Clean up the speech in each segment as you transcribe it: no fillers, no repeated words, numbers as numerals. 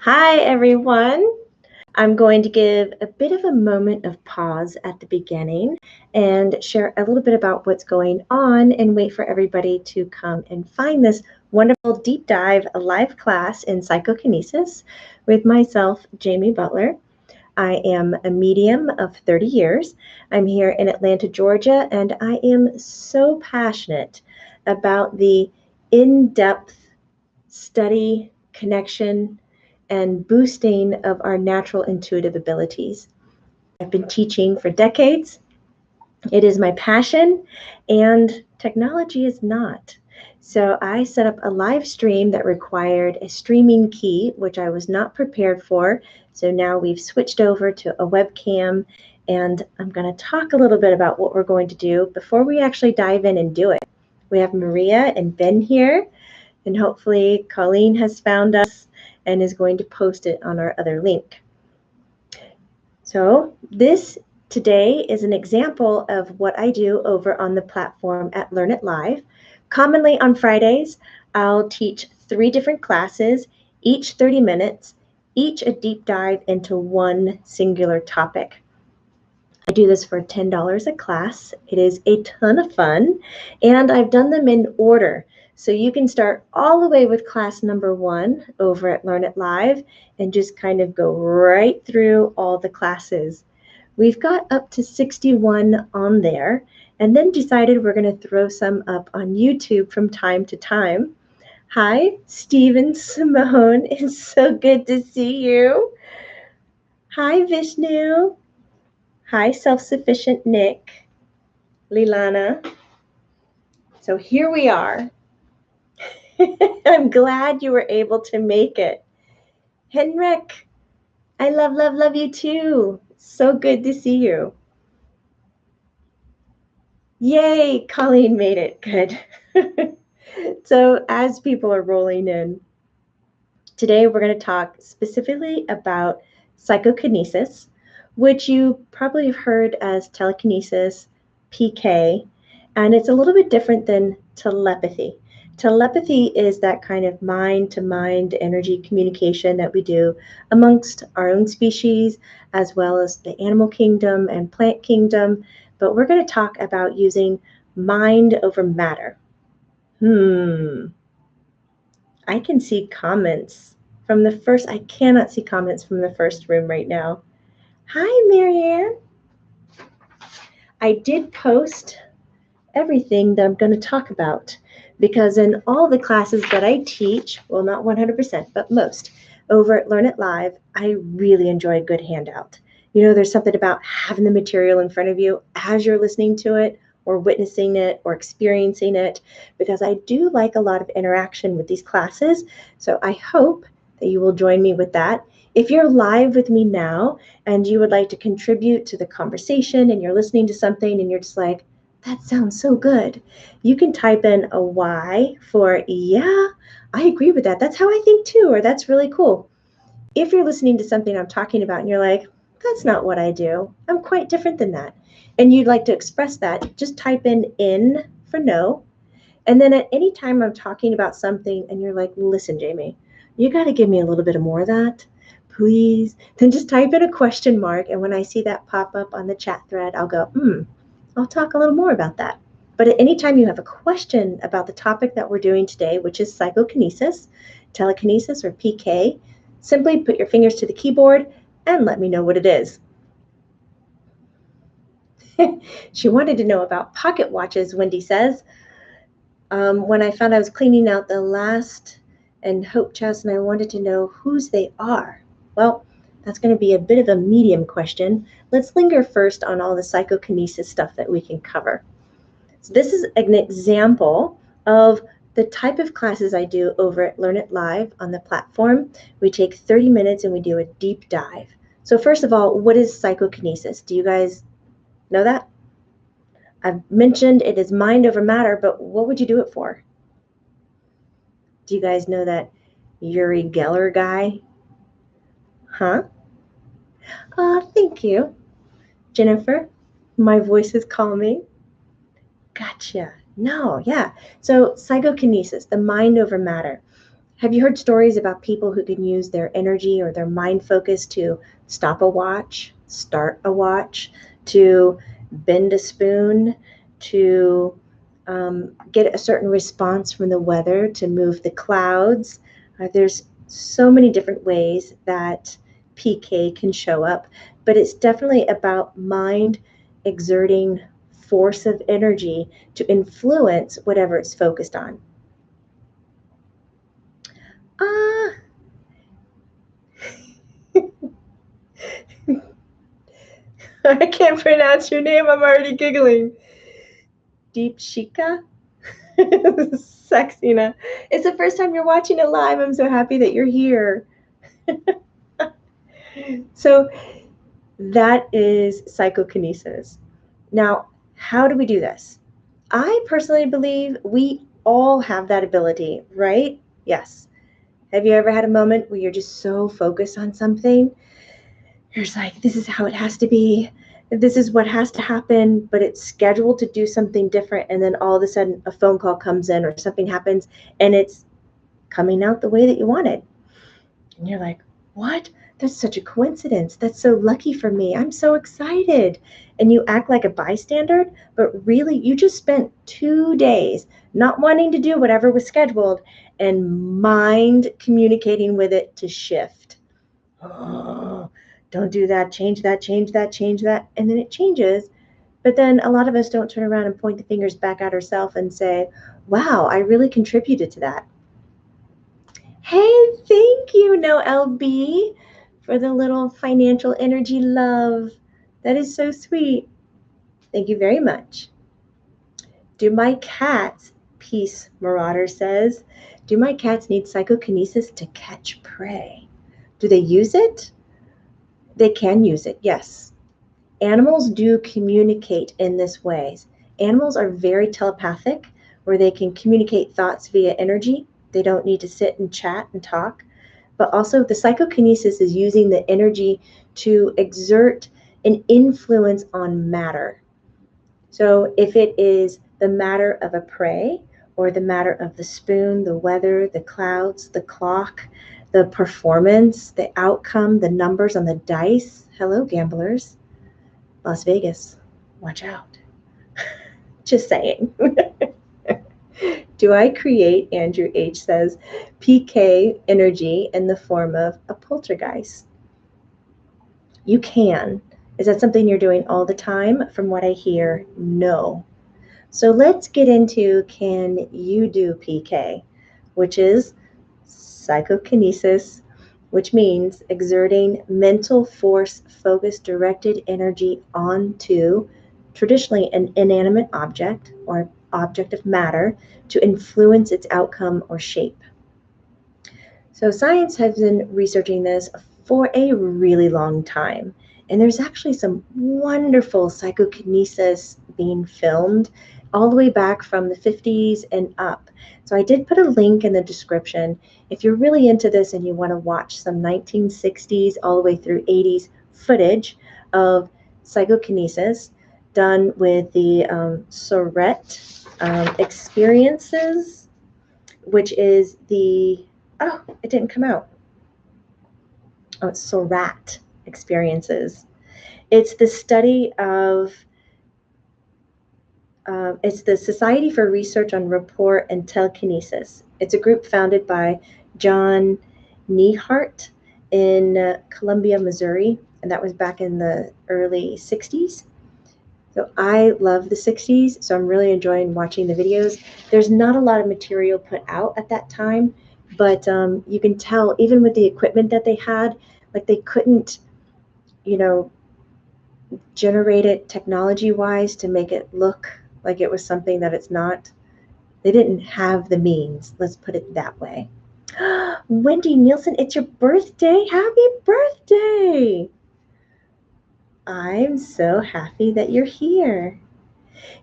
Hi, everyone. I'm going to give a bit of a moment of pause at the beginning and share a little bit about what's going on and wait for everybody to come and find this wonderful deep dive live class in psychokinesis with myself, Jamie Butler. I am a medium of 30 years. I'm here in Atlanta, Georgia, and I am so passionate about the in-depth study, connection, and boosting of our natural intuitive abilities. I've been teaching for decades. It is my passion, and technology is not. So I set up a live stream that required a streaming key, which I was not prepared for. So now we've switched over to a webcam, and I'm going to talk a little bit about what we're going to do before we actually dive in and do it. We have Maria and Ben here, and hopefully Colleen has found us and is going to post it on our other link. So this today is an example of what I do over on the platform at Learn It Live. Commonly on Fridays, I'll teach 3 different classes, each 30 minutes, each a deep dive into one singular topic. I do this for $10 a class. It is a ton of fun, and I've done them in order. So you can start all the way with class number 1 over at Learn It Live and just kind of go right through all the classes. We've got up to 61 on there, and then decided we're going to throw some up on YouTube from time to time. Hi, Stephen Simone. It's so good to see you. Hi, Vishnu. Hi, Self-Sufficient Nick, Lilana. So here we are. I'm glad you were able to make it. Henrik, I love you too. So good to see you. Yay, Colleen made it. Good. So as people are rolling in, today we're going to talk specifically about psychokinesis, which you probably have heard as telekinesis, PK, and it's a little bit different than telepathy. Telepathy is that kind of mind-to-mind energy communication that we do amongst our own species, as well as the animal kingdom and plant kingdom. But we're going to talk about using mind over matter. I can see comments from the first. I cannot see comments from the first room right now. Hi, Marianne. I did post everything that I'm going to talk about because in all the classes that I teach, well, not 100%, but most, over at Learn It Live, I really enjoy a good handout. You know, there's something about having the material in front of you as you're listening to it or witnessing it or experiencing it, because I do like a lot of interaction with these classes. So I hope that you will join me with that. If you're live with me now and you would like to contribute to the conversation and you're listening to something and you're just like, that sounds so good, you can type in a Y for, yeah, I agree with that. That's how I think too, or that's really cool. If you're listening to something I'm talking about and you're like, that's not what I do, I'm quite different than that, and you'd like to express that, just type in for no. And then at any time I'm talking about something and you're like, listen, Jamie, you got to give me a little bit more of that, please, then just type in a question mark. And when I see that pop up on the chat thread, I'll go, I'll talk a little more about that. But at any time you have a question about the topic that we're doing today, which is psychokinesis, telekinesis, or PK, simply put your fingers to the keyboard and let me know what it is. She wanted to know about pocket watches, Wendy says. When I found I was cleaning out the last and Hope chest, and I wanted to know whose they are. Well, that's going to be a bit of a medium question. Let's linger first on all the psychokinesis stuff that we can cover. So this is an example of the type of classes I do over at Learn It Live on the platform. We take 30 minutes and we do a deep dive. So first of all, what is psychokinesis? Do you guys know that? I've mentioned it is mind over matter, but what would you do it for? Do you guys know that Uri Geller guy? Huh? Thank you, Jennifer. My voice is calming. Gotcha. No, yeah. So psychokinesis, the mind over matter. Have you heard stories about people who can use their energy or their mind focus to stop a watch, start a watch, to bend a spoon, to get a certain response from the weather, to move the clouds? There's so many different ways that PK can show up, but it's definitely about mind exerting force of energy to influence whatever it's focused on. I can't pronounce your name. I'm already giggling. Deep Shika? Sexina. It's the first time you're watching it live. I'm so happy that you're here. So that is psychokinesis. Now, how do we do this? I personally believe we all have that ability, right? Yes. Have you ever had a moment where you're just so focused on something? You're just like, this is how it has to be. This is what has to happen, but it's scheduled to do something different. And then all of a sudden a phone call comes in or something happens and it's coming out the way that you wanted. And you're like, what? That's such a coincidence. That's so lucky for me. I'm so excited. And you act like a bystander, but really you just spent 2 days not wanting to do whatever was scheduled and mind communicating with it to shift. Oh, don't do that, change that, change that, change that. And then it changes. But then a lot of us don't turn around and point the fingers back at ourselves and say, wow, I really contributed to that. Hey, thank you, No LB, for the little financial energy love. That is so sweet. Thank you very much. Do my cats, Peace Marauder says, do my cats need psychokinesis to catch prey? Do they use it? They can use it, yes. Animals do communicate in this way. Animals are very telepathic, where they can communicate thoughts via energy. They don't need to sit and chat and talk. But also the psychokinesis is using the energy to exert an influence on matter. So if it is the matter of a prey, or the matter of the spoon, the weather, the clouds, the clock, the performance, the outcome, the numbers on the dice. Hello, gamblers. Las Vegas, watch out. Just saying. Do I create, Andrew H. says, PK energy in the form of a poltergeist? You can. Is that something you're doing all the time? From what I hear, no. So let's get into, can you do PK, which is psychokinesis, which means exerting mental force, focused, directed energy onto traditionally an inanimate object or object of matter to influence its outcome or shape. So science has been researching this for a really long time. And there's actually some wonderful psychokinesis being filmed all the way back from the 50s and up. So I did put a link in the description. If you're really into this and you want to watch some 1960s all the way through 80s footage of psychokinesis done with the Surrett experiences, which is the, oh, it didn't come out. Oh, it's Surrett experiences. It's the study of, it's the Society for Research on Rapport and Telekinesis. It's a group founded by John Neihardt in Columbia, Missouri, and that was back in the early 60s. So I love the 60s, so I'm really enjoying watching the videos. There's not a lot of material put out at that time, but you can tell even with the equipment that they had, like they couldn't, generate it technology-wise to make it look like it was something that it's not. They didn't have the means, let's put it that way. Wendy Nielsen, it's your birthday. Happy birthday. I'm so happy that you're here.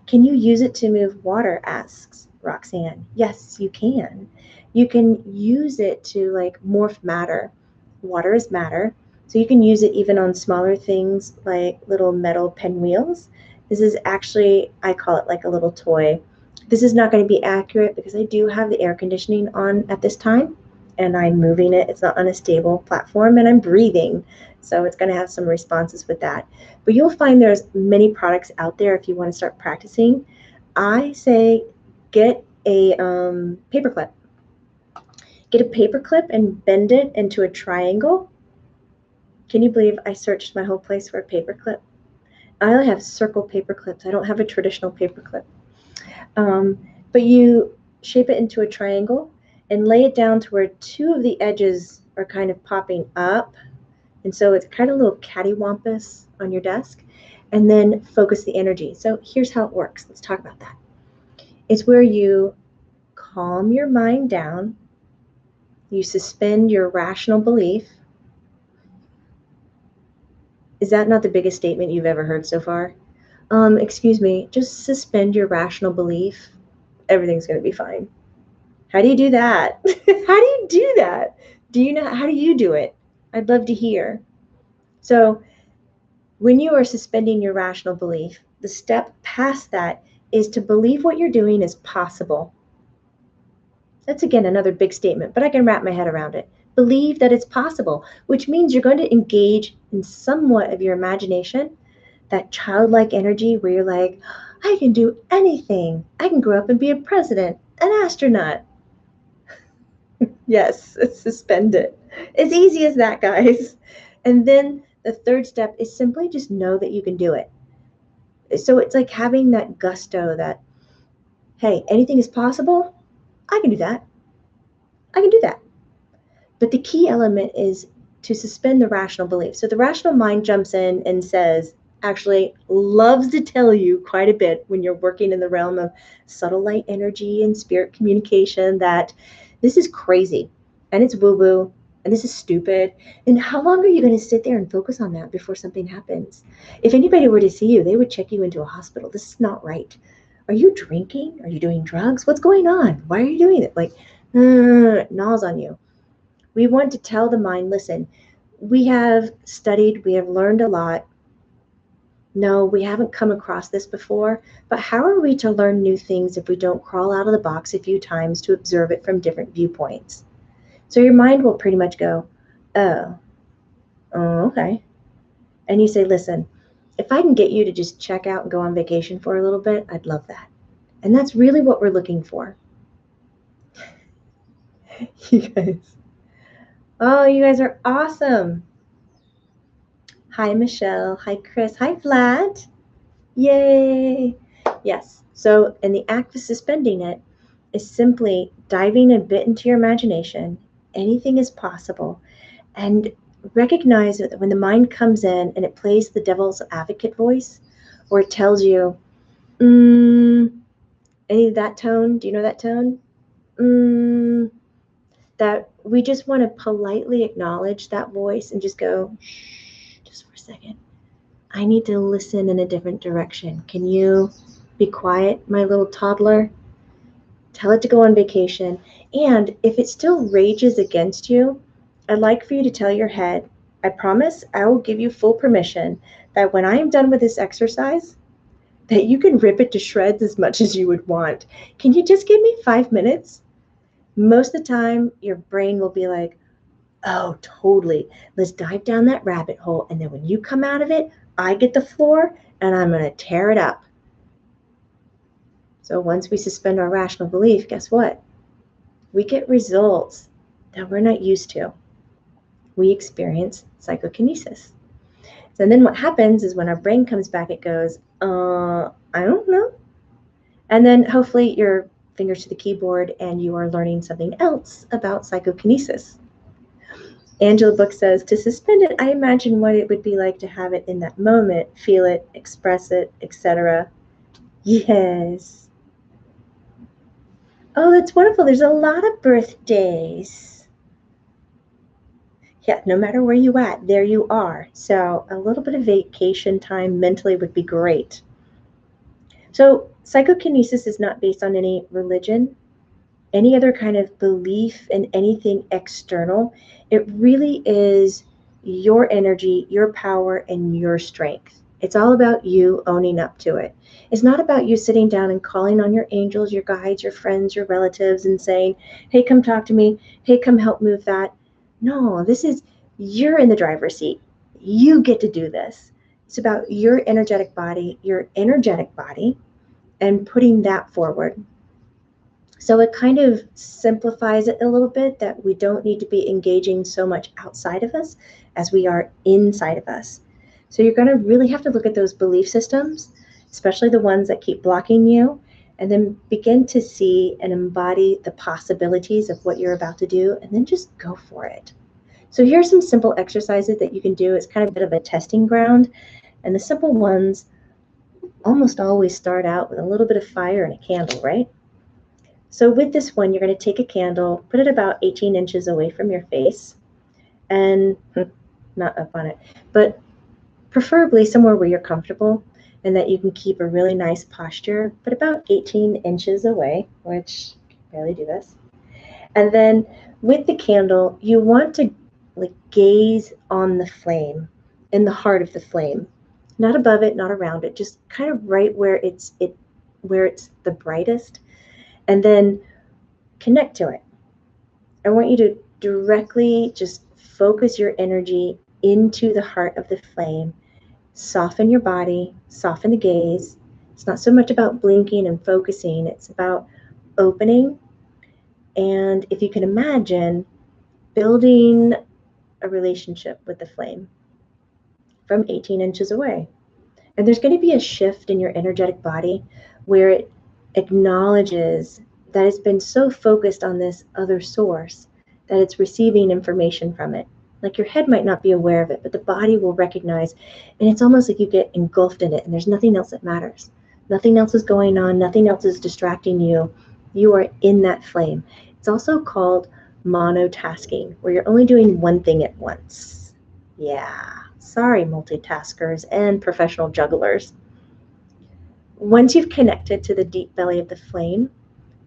Can you use it to move water, asks Roxanne. Yes, you can. You can use it to like morph matter. Water is matter. So you can use it even on smaller things like little metal pinwheels. This is actually, I call it like a little toy. This is not going to be accurate because I do have the air conditioning on at this time. and I'm moving it. It's not on a stable platform, and I'm breathing. So it's going to have some responses with that. But you'll find there's many products out there if you want to start practicing. I say get a paperclip. Get a paperclip and bend it into a triangle. Can you believe I searched my whole place for a paperclip? I only have circle paperclips. I don't have a traditional paperclip. But you shape it into a triangle and lay it down to where two of the edges are kind of popping up. And so it's kind of a little cattywampus on your desk. And then focus the energy. So here's how it works. Let's talk about that. It's where you calm your mind down. You suspend your rational belief. Is that not the biggest statement you've ever heard so far? Excuse me, just suspend your rational belief. Everything's going to be fine. How do you do that? How do you do that? Do you know, how do you do it? I'd love to hear. So when you are suspending your rational belief, the step past that is to believe what you're doing is possible. That's again another big statement, but I can wrap my head around it. Believe that it's possible, which means you're going to engage in somewhat of your imagination, that childlike energy where you're like, I can do anything. I can grow up and be a president, an astronaut. Yes, suspend it. As easy as that, guys. And then the third step is simply just know that you can do it. So it's like having that gusto that, hey, anything is possible. I can do that. I can do that. But the key element is to suspend the rational belief. So the rational mind jumps in and says, actually loves to tell you quite a bit when you're working in the realm of subtle light energy and spirit communication that this is crazy and it's woo-woo and this is stupid. And how long are you going to sit there and focus on that before something happens? If anybody were to see you, they would check you into a hospital. This is not right. Are you drinking? Are you doing drugs? What's going on? Why are you doing it? Like, gnaws on you. We want to tell the mind, listen, we have studied, we have learned a lot. No, we haven't come across this before, but how are we to learn new things if we don't crawl out of the box a few times to observe it from different viewpoints? So your mind will pretty much go, oh, okay. And you say, listen, if I can get you to just check out and go on vacation for a little bit, I'd love that. And that's really what we're looking for. You guys. Oh, you guys are awesome. Hi, Michelle. Hi, Chris. Hi, Vlad. Yay. Yes. So, in the act of suspending it is simply diving a bit into your imagination. Anything is possible. And recognize that when the mind comes in and it plays the devil's advocate voice, or it tells you, any of that tone, do you know that tone? That we just want to politely acknowledge that voice and just go, shh, just for a second. I need to listen in a different direction. Can you be quiet, my little toddler? Tell it to go on vacation. And if it still rages against you, I'd like for you to tell your head, I promise I will give you full permission that when I am done with this exercise, that you can rip it to shreds as much as you would want. Can you just give me 5 minutes? Most of the time, your brain will be like, oh, totally. Let's dive down that rabbit hole. And then when you come out of it, I get the floor and I'm going to tear it up. So once we suspend our rational belief, guess what? We get results that we're not used to. We experience psychokinesis. So then what happens is when our brain comes back, it goes, I don't know. And then hopefully your fingers to the keyboard and you are learning something else about psychokinesis. Angela Book says, to suspend it, I imagine what it would be like to have it in that moment, feel it, express it, etc. Yes. Oh, that's wonderful. There's a lot of birthdays. Yeah, no matter where you at, there you are. So a little bit of vacation time mentally would be great. So psychokinesis is not based on any religion, any other kind of belief in anything external. It really is your energy, your power, and your strength. It's all about you owning up to it. It's not about you sitting down and calling on your angels, your guides, your friends, your relatives, and saying, hey, come talk to me. Hey, come help move that. No, this is, you're in the driver's seat. You get to do this. It's about your energetic body, and putting that forward. So it kind of simplifies it a little bit, that we don't need to be engaging so much outside of us as we are inside of us. So you're going to really have to look at those belief systems, especially the ones that keep blocking you, and then begin to see and embody the possibilities of what you're about to do, and then just go for it. So here's some simple exercises that you can do. It's kind of a bit of a testing ground, and the simple ones almost always start out with a little bit of fire and a candle, right? So with this one, you're going to take a candle, put it about 18 inches away from your face, and not up on it, but preferably somewhere where you're comfortable and that you can keep a really nice posture, but about 18 inches away, which I can barely do this. And then with the candle, you want to gaze on the flame, in the heart of the flame, not above it, not around it, just kind of right where it's the brightest. And then connect to it. I want you to directly just focus your energy into the heart of the flame. Soften your body, soften the gaze. It's not so much about blinking and focusing, it's about opening. And if you can imagine, building a relationship with the flame from 18 inches away. And there's going to be a shift in your energetic body where it acknowledges that it's been so focused on this other source that it's receiving information from it. Like your head might not be aware of it, but the body will recognize, and it's almost like you get engulfed in it and there's nothing else that matters. Nothing else is going on, nothing else is distracting you. You are in that flame. It's also called monotasking, where you're only doing one thing at once. Yeah, sorry, multitaskers and professional jugglers. Once you've connected to the deep belly of the flame,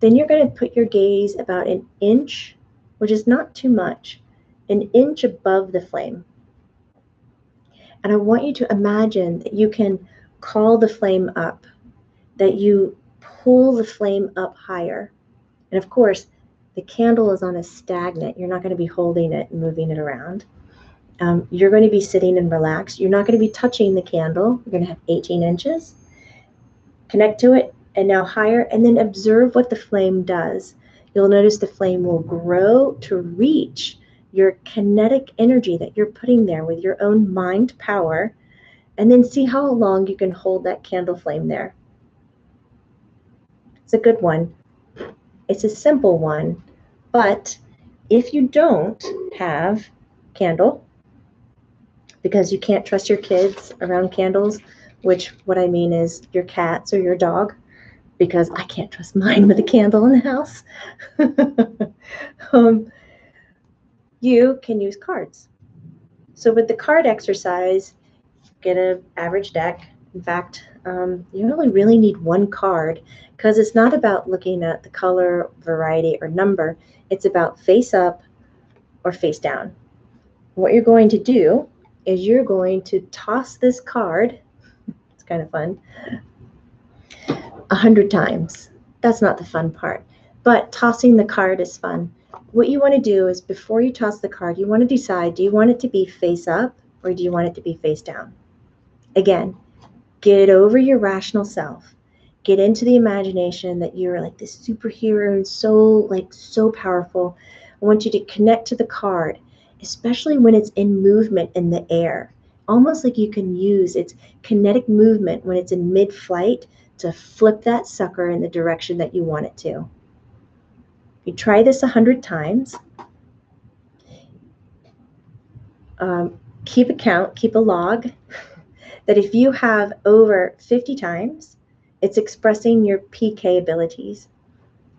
then you're going to put your gaze about an inch, which is not too much, an inch above the flame. And I want you to imagine that you can call the flame up, that you pull the flame up higher. And of course, the candle is on a stagnant. You're not going to be holding it and moving it around. You're going to be sitting and relaxed. You're not going to be touching the candle. You're going to have 18 inches. Connect to it, and now higher, and then observe what the flame does. You'll notice the flame will grow to reach your kinetic energy that you're putting there with your own mind power, and then see how long you can hold that candle flame there. It's a good one. It's a simple one, but if you don't have candle, because you can't trust your kids around candles, which what I mean is your cats or your dog, because I can't trust mine with a candle in the house. You can use cards. So with the card exercise, get an average deck. In fact, you only really need one card, because it's not about looking at the color, variety, or number. It's about face up or face down. What you're going to do is you're going to toss this card, it's kind of fun, 100 times. That's not the fun part, but tossing the card is fun. What you want to do is, before you toss the card, you want to decide, do you want it to be face up or do you want it to be face down? Again, get over your rational self. Get into the imagination that you're like this superhero and so powerful. I want you to connect to the card, especially when it's in movement in the air. Almost like you can use its kinetic movement when it's in mid-flight to flip that sucker in the direction that you want it to. You try this 100 times. Keep a count, keep a log, that if you have over 50 times, it's expressing your PK abilities.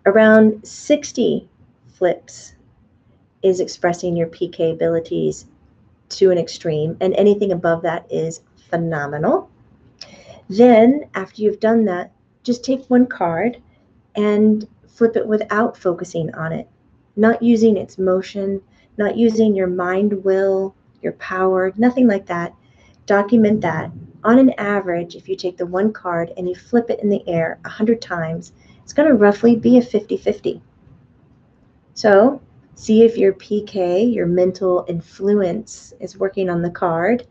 Around 60 flips is expressing your PK abilities to an extreme, and anything above that is phenomenal. Then, after you've done that, just take one card and flip it without focusing on it, not using its motion, not using your mind will, your power, nothing like that. Document that on an average, if you take the one card and you flip it in the air 100 times, it's going to roughly be a 50-50. So see if your PK, your mental influence, is working on the card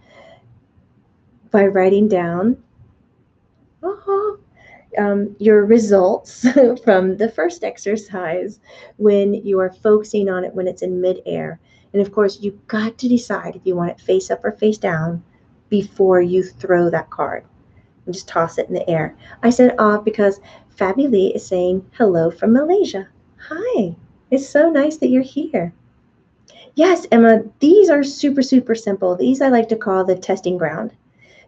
by writing down your results from the first exercise when you are focusing on it when it's in midair. And of course, you've got to decide if you want it face up or face down before you throw that card. And just toss it in the air. I said because Fabi is saying hello from Malaysia. Hi, it's so nice that you're here. Yes, Emma, these are super, super simple. These I like to call the testing ground.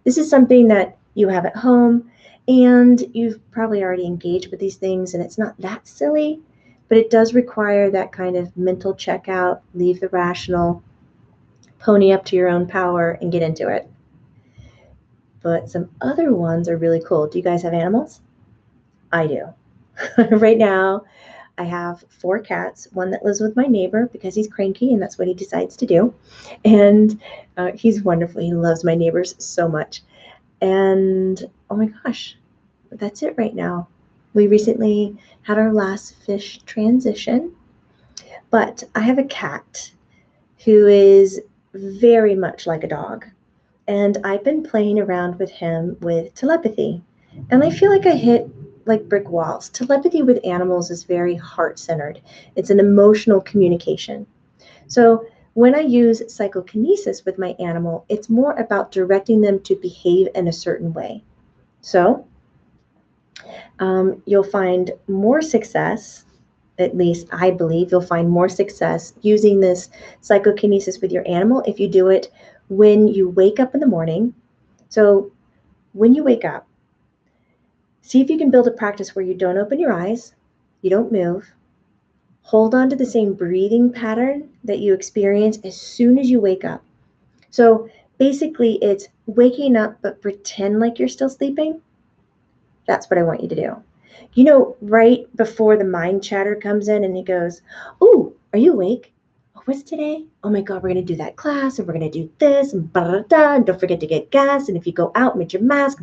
This is something that you have at home, and you've probably already engaged with these things, and it's not that silly, but it does require that kind of mental checkout, leave the rational, pony up to your own power, and get into it. But some other ones are really cool. Do you guys have animals? I do. Right now, I have 4 cats, one that lives with my neighbor because he's cranky and that's what he decides to do. And he's wonderful. He loves my neighbors so much. And oh my gosh, that's it right now. We recently had our last fish transition, but I have a cat who is very much like a dog. And I've been playing around with him with telepathy. And I feel like I hit like brick walls. Telepathy with animals is very heart-centered. It's an emotional communication. So when I use psychokinesis with my animal, it's more about directing them to behave in a certain way. So you'll find more success, at least I believe you'll find more success using this psychokinesis with your animal if you do it when you wake up in the morning. So when you wake up, see if you can build a practice where you don't open your eyes, you don't move, hold on to the same breathing pattern that you experience as soon as you wake up. So basically it's waking up but pretend like you're still sleeping. That's what I want you to do. You know, right before the mind chatter comes in and he goes, "Oh, are you awake? Oh, what's today? Oh my God, we're going to do that class and we're going to do this and da, and don't forget to get gas. And if you go out, make your mask.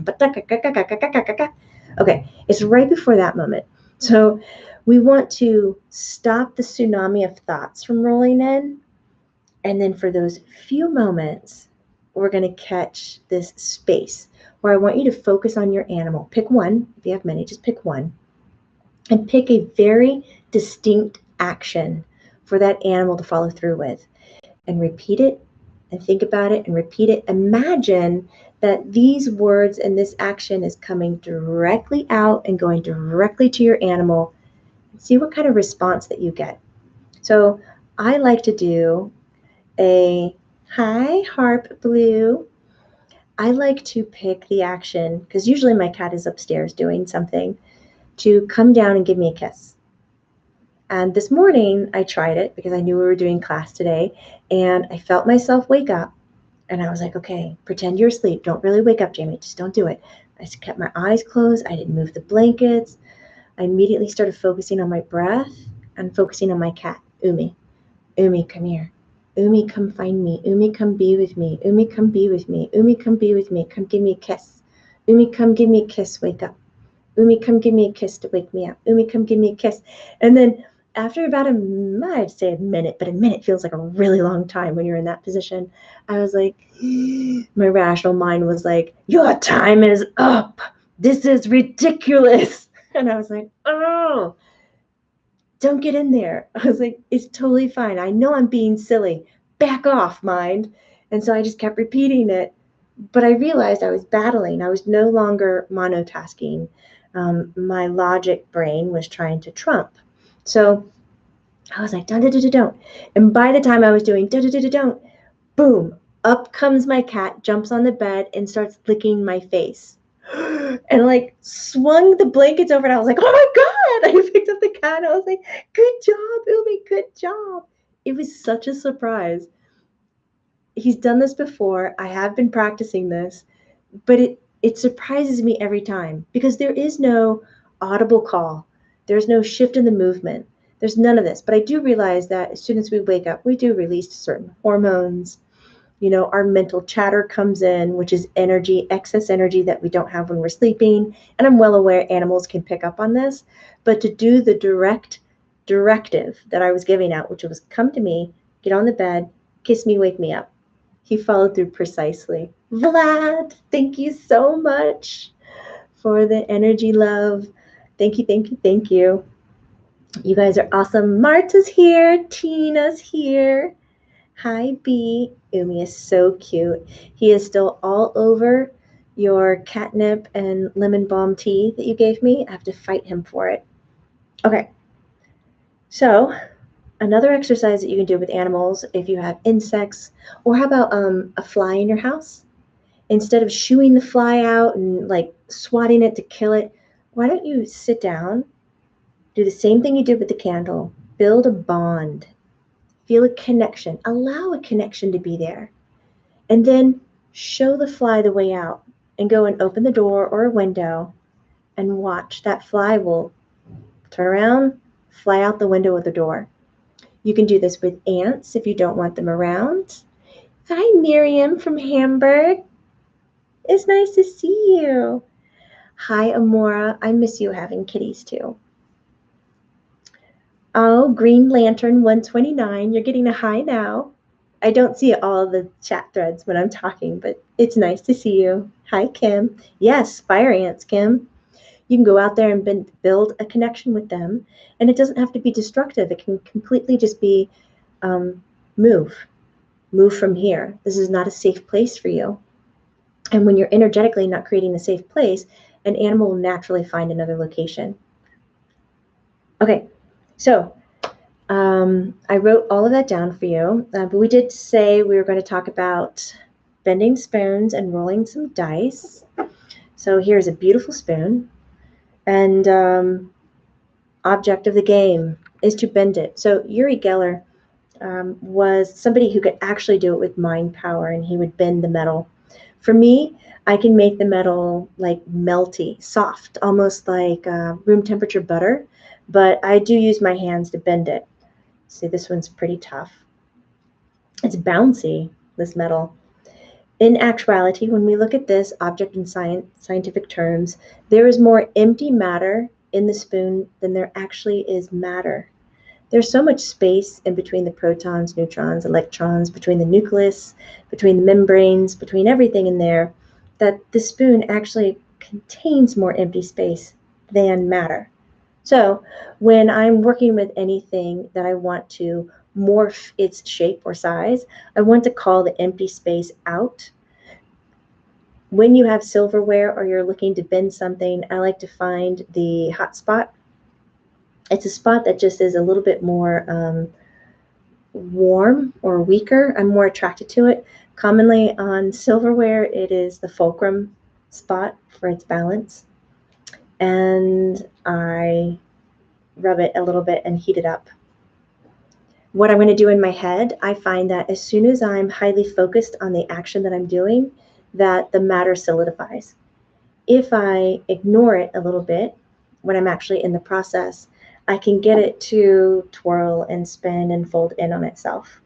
Okay, it's right before that moment. So we want to stop the tsunami of thoughts from rolling in. And then for those few moments, we're going to catch this space where I want you to focus on your animal. Pick one. If you have many, just pick one. And pick a very distinct action for that animal to follow through with. And repeat it and think about it and repeat it. Imagine that these words and this action is coming directly out and going directly to your animal. See what kind of response that you get. So I like to do a hi, Harp Blue. I like to pick the action, because usually my cat is upstairs doing something, to come down and give me a kiss. And this morning I tried it because I knew we were doing class today, and I felt myself wake up. And I was like, okay, pretend you're asleep. Don't really wake up, Jamie. Just don't do it. I just kept my eyes closed. I didn't move the blankets. I immediately started focusing on my breath and focusing on my cat, Umi. Umi, come here. Umi, come find me. Umi, come be with me. Umi, come be with me. Umi, come be with me. Come give me a kiss. Umi, come give me a kiss. Wake up. Umi, come give me a kiss to wake me up. Umi, come give me a kiss. And then after about I'd say a minute, but a minute feels like a really long time when you're in that position. I was like, my rational mind was like, your time is up. This is ridiculous. And I was like, oh, don't get in there. I was like, it's totally fine. I know I'm being silly. Back off, mind. And so I just kept repeating it. But I realized I was battling. I was no longer monotasking. My logic brain was trying to trump. So I was like, don't. And by the time I was doing don't, boom, up comes my cat, jumps on the bed, and starts licking my face. And like swung the blankets over, and I was like, oh my God. I picked up the cat, and I was like, good job, Umi, good job. It was such a surprise. He's done this before. I have been practicing this, but it surprises me every time because there is no audible call. There's no shift in the movement. There's none of this. But I do realize that as soon as we wake up, we do release certain hormones. Our mental chatter comes in, which is energy, excess energy that we don't have when we're sleeping. And I'm well aware animals can pick up on this, but to do the directive that I was giving out, which was come to me, get on the bed, kiss me, wake me up. He followed through precisely. Vlad, thank you so much for the energy, love. Thank you, thank you, thank you. You guys are awesome. Marta's here. Tina's here. Hi, B. Umi is so cute. He is still all over your catnip and lemon balm tea that you gave me. I have to fight him for it. Okay. So, another exercise that you can do with animals if you have insects, or how about a fly in your house? Instead of shooing the fly out and like swatting it to kill it, why don't you sit down, do the same thing you did with the candle, build a bond, feel a connection, allow a connection to be there, and then show the fly the way out and go and open the door or a window and watch. That fly will turn around, fly out the window or the door. You can do this with ants if you don't want them around. Hi, Miriam from Hamburg. It's nice to see you. Hi, Amora. I miss you having kitties too. Oh, Green Lantern 129. You're getting a hi now. I don't see all the chat threads when I'm talking, but it's nice to see you. Hi, Kim. Yes, fire ants, Kim. You can go out there and build a connection with them, and it doesn't have to be destructive. It can completely just be move from here. This is not a safe place for you. And when you're energetically not creating a safe place, an animal will naturally find another location. Okay, so I wrote all of that down for you, but we did say we were going to talk about bending spoons and rolling some dice. So here's a beautiful spoon, and object of the game is to bend it. So Uri Geller was somebody who could actually do it with mind power, and he would bend the metal. For me, I can make the metal like melty, soft, almost like room temperature butter, but I do use my hands to bend it. See, this one's pretty tough. It's bouncy, this metal. In actuality, when we look at this object in scientific terms, there is more empty matter in the spoon than there actually is matter. There's so much space in between the protons, neutrons, electrons, between the nucleus, between the membranes, between everything in there, that the spoon actually contains more empty space than matter. So when I'm working with anything that I want to morph its shape or size, I want to call the empty space out. When you have silverware or you're looking to bend something, I like to find the hot spot. It's a spot that just is a little bit more warm or weaker. I'm more attracted to it. Commonly on silverware, it is the fulcrum spot for its balance. And I rub it a little bit and heat it up. What I'm going to do in my head, I find that as soon as I'm highly focused on the action that I'm doing, that the matter solidifies. If I ignore it a little bit when I'm actually in the process, I can get it to twirl and spin and fold in on itself.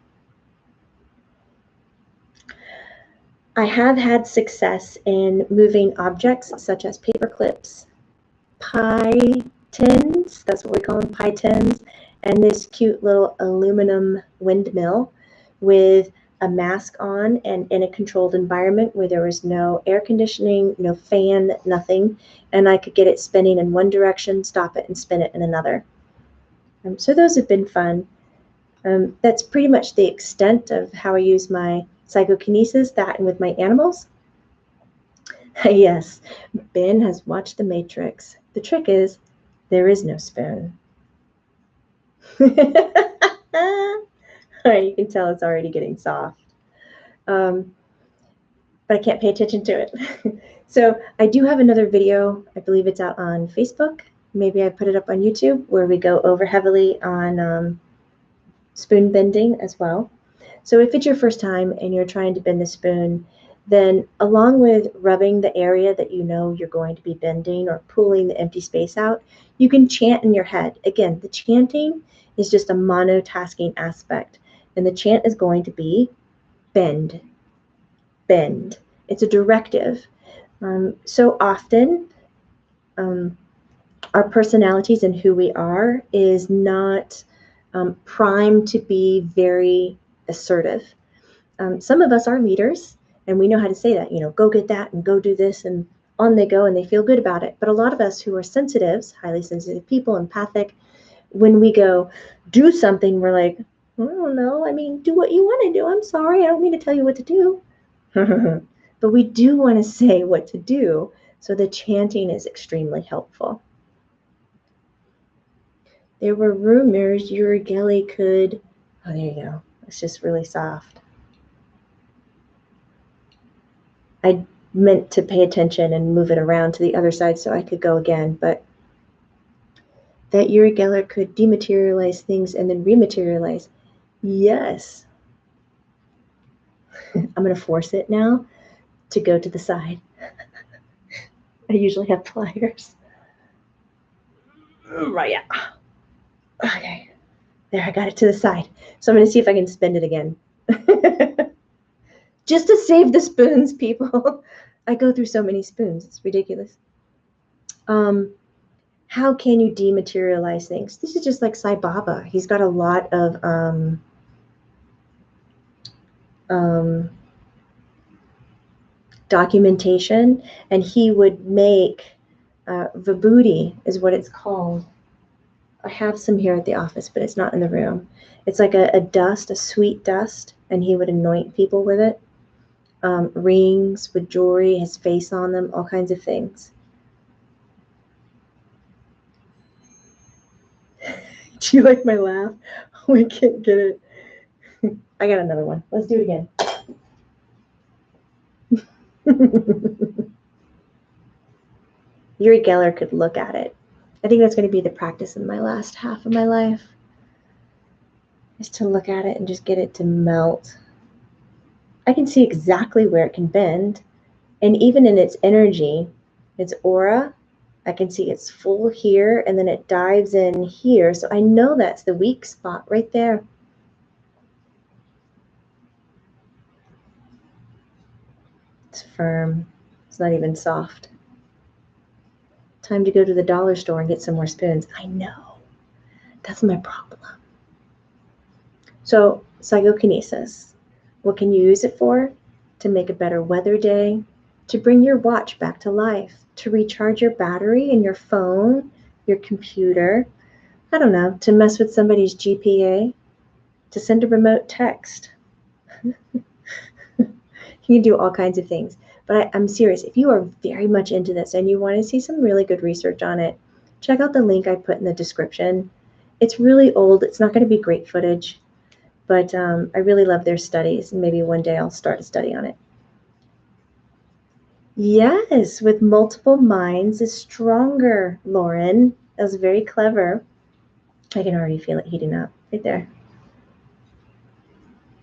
I have had success in moving objects such as paper clips, pie tins, that's what we call them, pie tins, and this cute little aluminum windmill with a mask on and in a controlled environment where there was no air conditioning, no fan, nothing, and I could get it spinning in one direction, stop it, and spin it in another. So those have been fun. That's pretty much the extent of how I use my psychokinesis, that and with my animals. Yes, Ben has watched The Matrix. The trick is, there is no spoon. You can tell it's already getting soft. But I can't pay attention to it. So I do have another video. I believe it's out on Facebook. Maybe I put it up on YouTube, where we go over heavily on spoon bending as well. So if it's your first time and you're trying to bend the spoon, then along with rubbing the area that you know you're going to be bending or pulling the empty space out, you can chant in your head. Again, the chanting is just a monotasking aspect, and the chant is going to be bend, bend. It's a directive. So often, our personalities and who we are is not primed to be very assertive. Some of us are leaders, and we know how to say that, go get that and go do this, and on they go, and they feel good about it. But a lot of us who are sensitives, highly sensitive people, empathic, when we go do something, we're like, I don't know. I mean, do what you want to do. I'm sorry. I don't mean to tell you what to do. But we do want to say what to do. So the chanting is extremely helpful. There were rumors Uri could, oh, there you go. It's just really soft. I meant to pay attention and move it around to the other side so I could go again, but that Uri Geller could dematerialize things and then rematerialize. Yes. I'm going to force it now to go to the side. I usually have pliers. Right, yeah. Okay. There, I got it to the side. So I'm going to see if I can spend it again. Just to save the spoons, people. I go through so many spoons. It's ridiculous. How can you dematerialize things? This is just like Sai Baba. He's got a lot of documentation, and he would make vibhuti is what it's called. I have some here at the office, but it's not in the room. It's like a dust, a sweet dust, and he would anoint people with it. Rings with jewelry, his face on them, all kinds of things. Do you like my laugh? We can't get it. I got another one. Let's do it again. Uri Geller could look at it. I think that's going to be the practice in my last half of my life, is to look at it and just get it to melt. I can see exactly where it can bend, and even in its energy, its aura, I can see it's full here, and then it dives in here. So I know that's the weak spot right there. It's firm. It's not even soft. Time to go to the dollar store and get some more spoons. I know. That's my problem. So, psychokinesis. What can you use it for? To make a better weather day, to bring your watch back to life, to recharge your battery in your phone, your computer. I don't know, to mess with somebody's GPA, to send a remote text. You can do all kinds of things. But I'm serious. If you are very much into this and you want to see some really good research on it, check out the link I put in the description. It's really old. It's not going to be great footage, but I really love their studies, and maybe one day I'll start a study on it. Yes, with multiple minds is stronger, Lauren. That was very clever. I can already feel it heating up right there.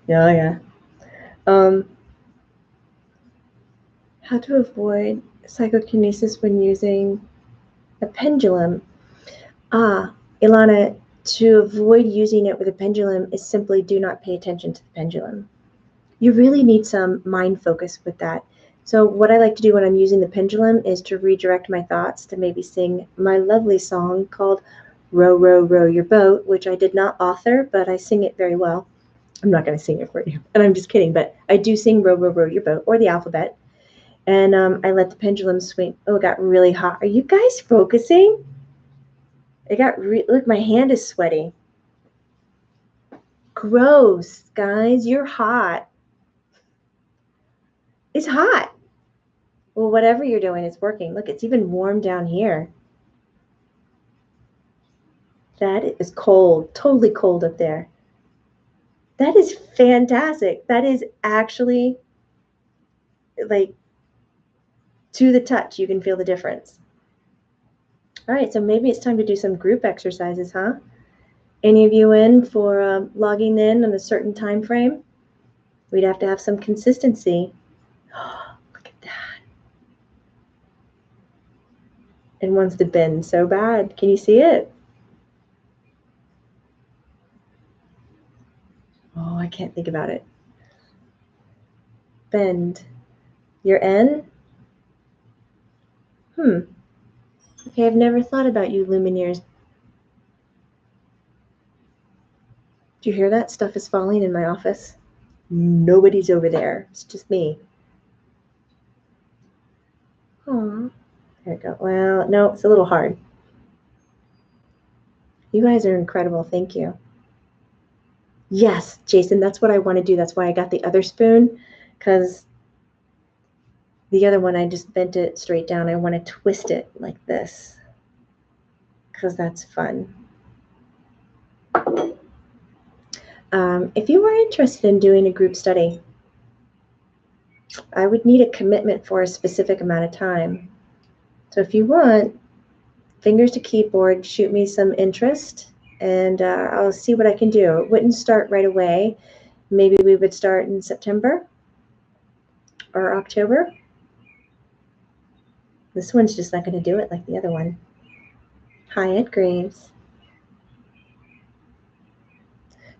Yeah. How to avoid psychokinesis when using a pendulum. Ilana, to avoid using it with a pendulum is simply do not pay attention to the pendulum. You really need some mind focus with that. So what I like to do when I'm using the pendulum is to redirect my thoughts to maybe sing my lovely song called Row, Row, Row Your Boat, which I did not author, but I sing it very well. I'm not going to sing it for you, and I'm just kidding, but I do sing Row, Row, Row Your Boat, or the alphabet. And I let the pendulum swing. Oh, it got really hot. Are you guys focusing? It got look, my hand is sweaty. Gross, guys. You're hot. It's hot. Well, whatever you're doing, it's working. Look, it's even warm down here. That is cold. Totally cold up there. That is fantastic. That is actually like to the touch. You can feel the difference. All right, so maybe it's time to do some group exercises, huh? Any of you in for logging in on a certain time frame? We'd have to have some consistency. Look at that. It wants to bend so bad. Can you see it? Oh, I can't think about it. Bend. You're N? Okay, I've never thought about you, Luminaires. Do you hear that? Stuff is falling in my office. Nobody's over there. It's just me. Aw. There we go. Well, no, it's a little hard. You guys are incredible. Thank you. Yes, Jason, that's what I want to do. That's why I got the other spoon, because the other one, I just bent it straight down. I want to twist it like this, because that's fun. If you were interested in doing a group study, I would need a commitment for a specific amount of time. So if you want, fingers to keyboard, shoot me some interest, and I'll see what I can do. It wouldn't start right away. Maybe we would start in September or October. This one's just not going to do it like the other one. Hi, Ed Graves.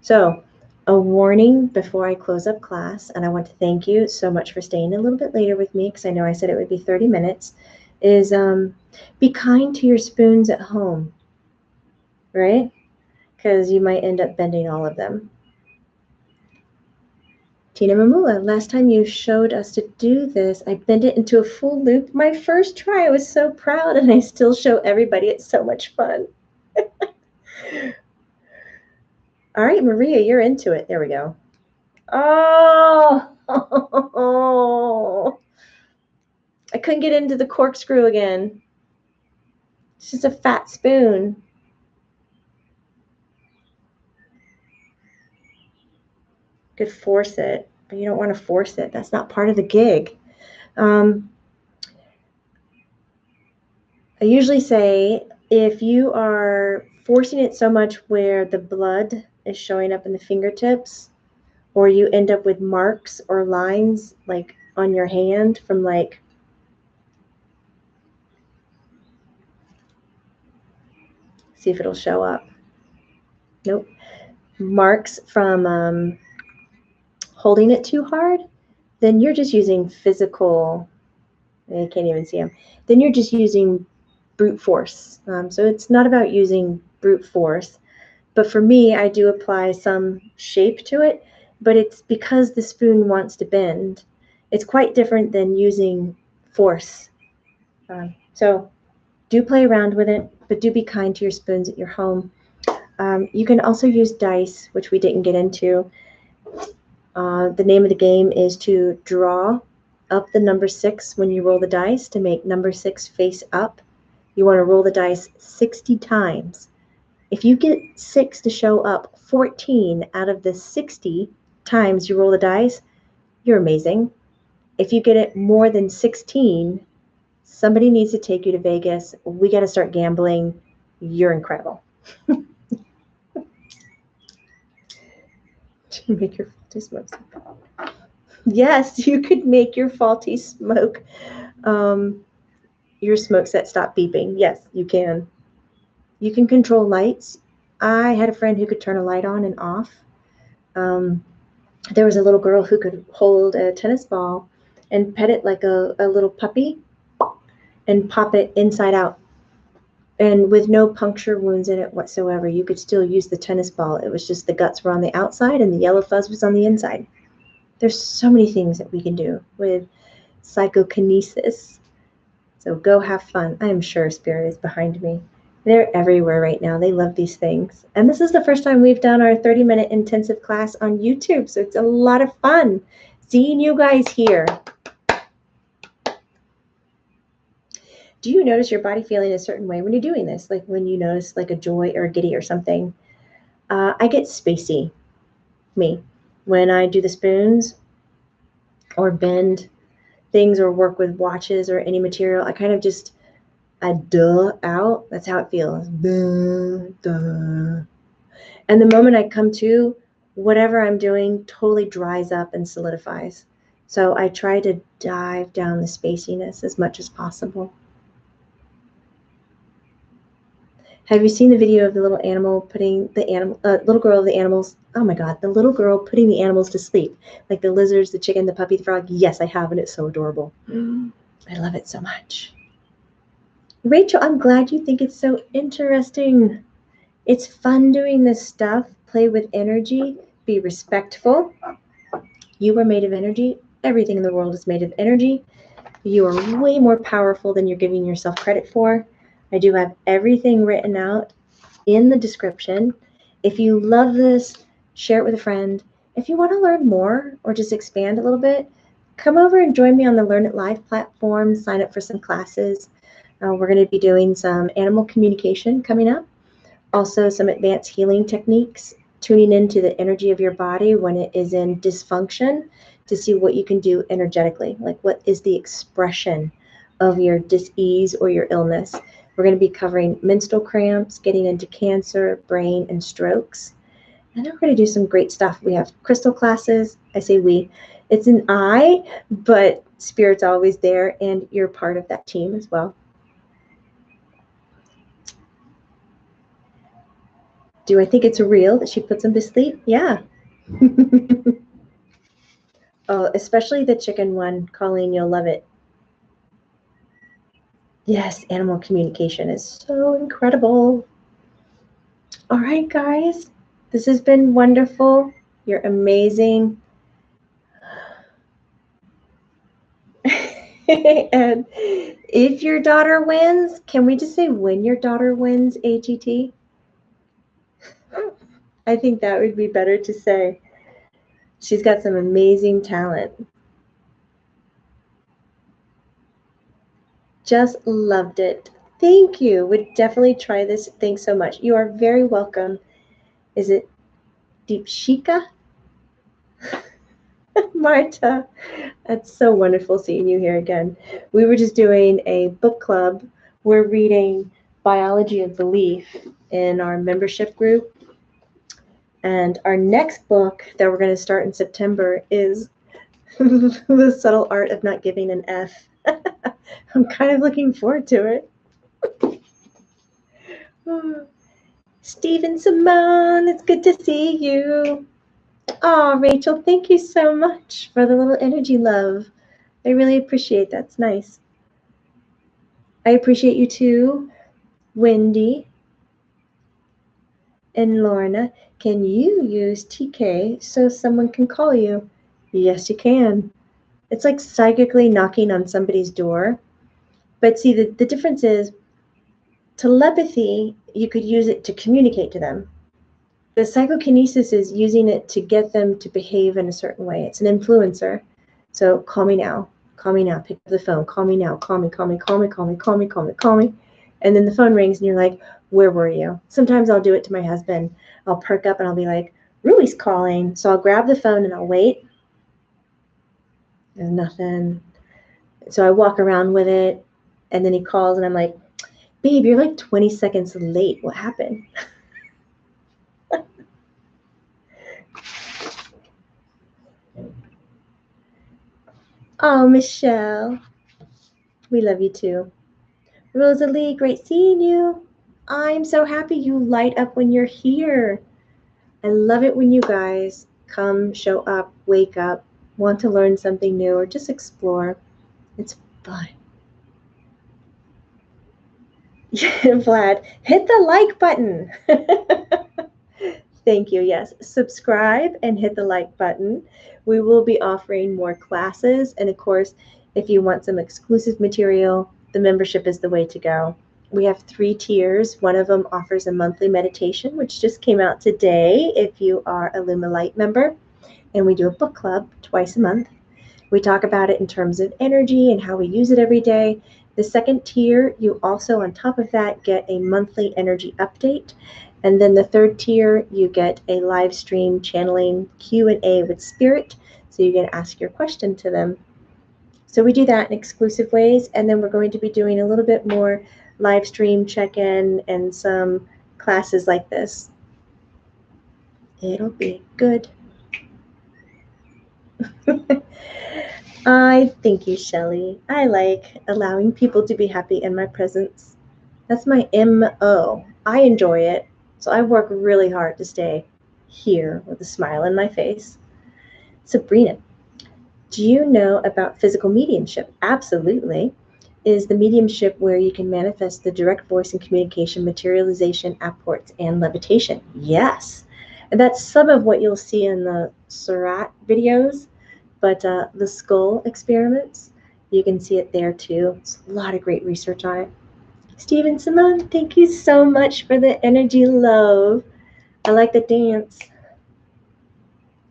So, a warning before I close up class, and I want to thank you so much for staying a little bit later with me, because I know I said it would be 30 minutes, is be kind to your spoons at home, right? Because you might end up bending all of them. Tina Mamula, last time you showed us to do this, I bent it into a full loop. My first try, I was so proud, and I still show everybody. It's so much fun. All right, Maria, you're into it. There we go. Oh, I couldn't get into the corkscrew again. It's just a fat spoon. You could force it, but you don't want to force it. That's not part of the gig. I usually say if you are forcing it so much where the blood is showing up in the fingertips, or you end up with marks or lines like on your hand from like see if it'll show up. Nope. Marks from holding it too hard, then you're just using physical, I can't even see them, then you're just using brute force. So it's not about using brute force, but for me, I do apply some shape to it, but it's because the spoon wants to bend. It's quite different than using force. So do play around with it, but do be kind to your spoons at your home. You can also use dice, which we didn't get into. The name of the game is to draw up the number 6 when you roll the dice to make number 6 face up. You want to roll the dice 60 times. If you get 6 to show up 14 out of the 60 times you roll the dice, you're amazing. If you get it more than 16, somebody needs to take you to Vegas. We got to start gambling. You're incredible. To make your faulty smoke. Yes, you could make your faulty smoke, your smoke set stop beeping. Yes, you can. You can control lights. I had a friend who could turn a light on and off. There was a little girl who could hold a tennis ball and pet it like a little puppy and pop it inside out. And with no puncture wounds in it whatsoever, you could still use the tennis ball. It was just the guts were on the outside and the yellow fuzz was on the inside. There's so many things that we can do with psychokinesis. So go have fun. I am sure Spirit is behind me. They're everywhere right now. They love these things. And this is the first time we've done our 30-minute intensive class on YouTube. So it's a lot of fun seeing you guys here. Do you notice your body feeling a certain way when you're doing this? Like when you notice like a joy or a giddy or something? I get spacey, me. When I do the spoons or bend things or work with watches or any material, I kind of just, I duh out. That's how it feels. Duh, duh. And the moment I come to, whatever I'm doing totally dries up and solidifies. So I try to dive down the spaciness as much as possible. Have you seen the video of the little animal putting the little girl of the animals? Oh my God, the little girl putting the animals to sleep, like the lizards, the chicken, the puppy, the frog. Yes, I have, and it's so adorable. I love it so much. Rachel, I'm glad you think it's so interesting. It's fun doing this stuff. Play with energy. Be respectful. You are made of energy. Everything in the world is made of energy. You are way more powerful than you're giving yourself credit for. I do have everything written out in the description. If you love this, share it with a friend. If you want to learn more or just expand a little bit, come over and join me on the Learn It Live platform. Sign up for some classes. We're going to be doing some animal communication coming up. Also, some advanced healing techniques, tuning into the energy of your body when it is in dysfunction to see what you can do energetically, like what is the expression of your dis-ease or your illness. We're going to be covering menstrual cramps, getting into cancer, brain, and strokes. And then we're going to do some great stuff. We have crystal classes. I say we. It's an I, but Spirit's always there, and you're part of that team as well. Do I think it's real that she puts them to sleep? Yeah. Oh, especially the chicken one, Colleen, you'll love it. Yes, animal communication is so incredible. All right, guys, this has been wonderful. You're amazing. And if your daughter wins, can we just say when your daughter wins, AGT? I think that would be better to say. She's got some amazing talent. Just loved it. Thank you. Would definitely try this. Thanks so much. You are very welcome. Is it Deepshika? Marta, that's so wonderful seeing you here again. We were just doing a book club. We're reading Biology of Belief in our membership group. And our next book that we're going to start in September is The Subtle Art of Not Giving an F. I'm kind of looking forward to it. Stephen Simone, it's good to see you. Oh, Rachel, thank you so much for the little energy love. I really appreciate that. It's nice. I appreciate you too, Wendy and Lorna. Can you use TK so someone can call you? Yes, you can. It's like psychically knocking on somebody's door. But see, the difference is telepathy, you could use it to communicate to them. The psychokinesis is using it to get them to behave in a certain way. It's an influencer. So call me now, pick up the phone, call me now, call me. And then the phone rings and you're like, where were you? Sometimes I'll do it to my husband. I'll perk up and I'll be like, Rui's calling. So I'll grab the phone and I'll wait. There's nothing. So I walk around with it and then he calls and I'm like, babe, you're like 20 seconds late. What happened? Oh, Michelle. We love you too. Rosalie, great seeing you. I'm so happy you light up when you're here. I love it when you guys come, show up, wake up, want to learn something new, or just explore. It's fun. Vlad, hit the like button. Thank you. Yes, subscribe and hit the like button. We will be offering more classes. And of course, if you want some exclusive material, the membership is the way to go. We have 3 tiers. One of them offers a monthly meditation, which just came out today if you are a Luminite member. And we do a book club twice a month. We talk about it in terms of energy and how we use it every day. The second tier, you also, on top of that, get a monthly energy update. And then the third tier, you get a live stream channeling Q&A with Spirit, so you can ask your question to them. So we do that in exclusive ways, and then we're going to be doing a little bit more live stream check-in and some classes like this. It'll be good. I thank you, Shelley. I like allowing people to be happy in my presence. That's my MO. I enjoy it, so I work really hard to stay here with a smile on my face. Sabrina, do you know about physical mediumship? Absolutely. Is the mediumship where you can manifest the direct voice and communication, materialization, apports, and levitation? Yes. And that's some of what you'll see in the Surat videos, but the skull experiments, you can see it there too. It's a lot of great research on it. Stephen Simone, thank you so much for the energy love. I like the dance.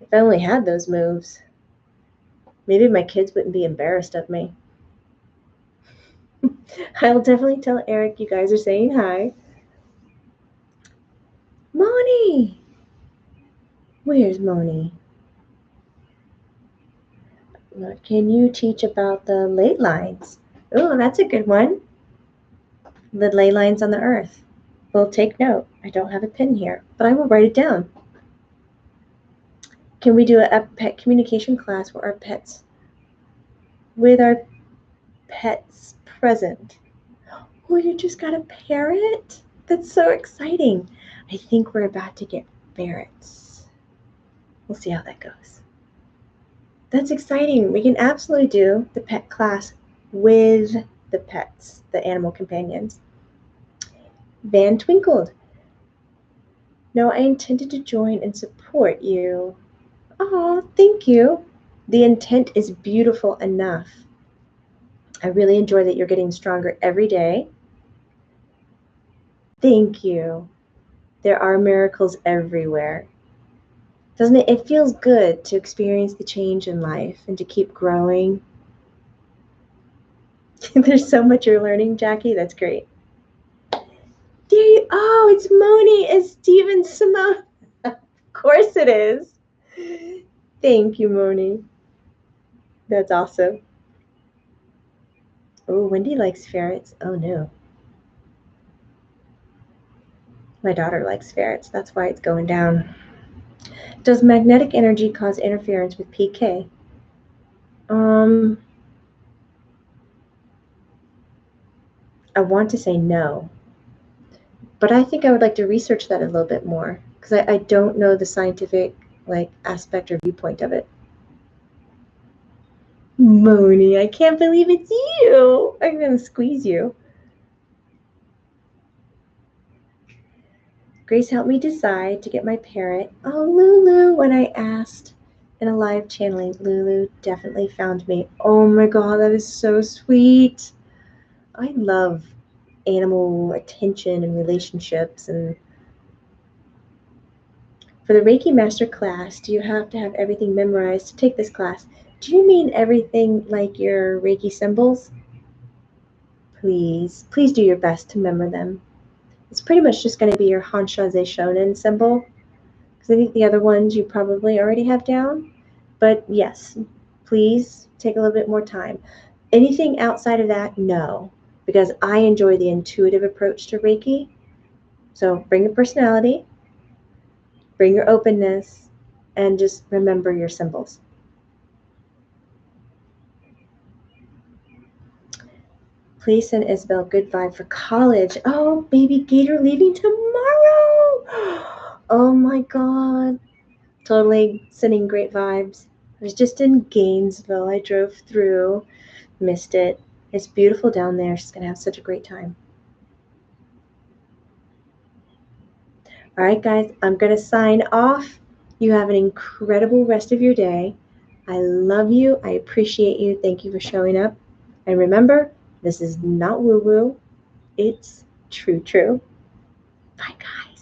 If I only had those moves, maybe my kids wouldn't be embarrassed of me. I'll definitely tell Eric you guys are saying hi. Moni! Where's Moni? Can you teach about the ley lines? Oh, that's a good one. The ley lines on the earth. We'll take note. I don't have a pen here, but I will write it down. Can we do a pet communication class with our pets present? Oh, you just got a parrot? That's so exciting. I think we're about to get ferrets. We'll see how that goes. That's exciting. We can absolutely do the pet class with the pets, the animal companions. Van twinkled. No, I intended to join and support you. Oh, thank you. The intent is beautiful enough. I really enjoy that you're getting stronger every day. Thank you. There are miracles everywhere. Doesn't it? It feels good to experience the change in life and to keep growing. There's so much you're learning, Jackie. That's great. Oh, it's Moni and Stephen Simone. Of course it is. Thank you, Moni. That's awesome. Oh, Wendy likes ferrets. Oh, no. My daughter likes ferrets. That's why it's going down. Does magnetic energy cause interference with PK? I want to say no. But I think I would like to research that a little bit more because I don't know the scientific aspect or viewpoint of it. Moni, I can't believe it's you. I'm going to squeeze you. Grace helped me decide to get my parrot. Oh, Lulu, when I asked in a live channeling, Lulu definitely found me. Oh my God, that is so sweet. I love animal attention and relationships. And for the Reiki Master class, do you have to have everything memorized to take this class? Do you mean everything like your Reiki symbols? Please do your best to remember them. It's pretty much just going to be your Hanshaze Shonen symbol, because I think the other ones you probably already have down. But yes, please take a little bit more time. Anything outside of that, no, because I enjoy the intuitive approach to Reiki. So bring your personality, bring your openness, and just remember your symbols. Please send Isabel good vibe for college. Oh, baby Gator leaving tomorrow. Oh my God. Totally sending great vibes. I was just in Gainesville. I drove through, missed it. It's beautiful down there. She's going to have such a great time. All right, guys, I'm going to sign off. You have an incredible rest of your day. I love you. I appreciate you. Thank you for showing up. And remember, this is not woo-woo. It's true. Bye, guys.